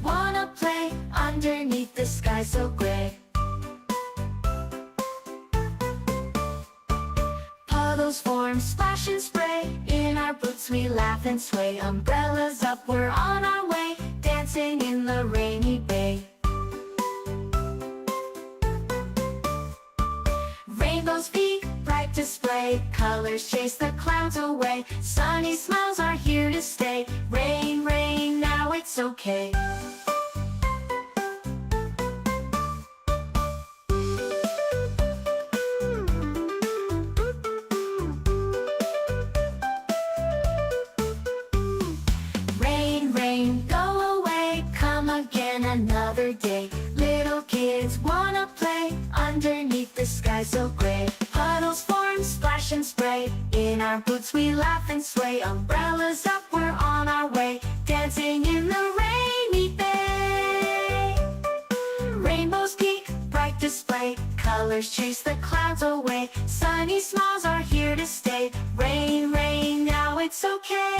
wanna play underneath the sky so gray. Puddles form, splash and spray. In our boots we laugh and sway. Umbrellas up, we're on our way, dancing in the rainy bay. Rainbows peak, bright display. Colors chase the clouds away. Sunny smiles are here to stay. Rain, rain, now it's okay. Rain, rain, go away. Come again another day. Little kids wanna play underneath the sky so gray. Puddles form, splash and spray. In our boots we laugh and sway. Umbrellas up, we're on our way, dancing in the rainy bay. Rainbows peak, bright display. Colors chase the clouds away. Sunny smiles are here to stay. Rain, rain, now it's okay.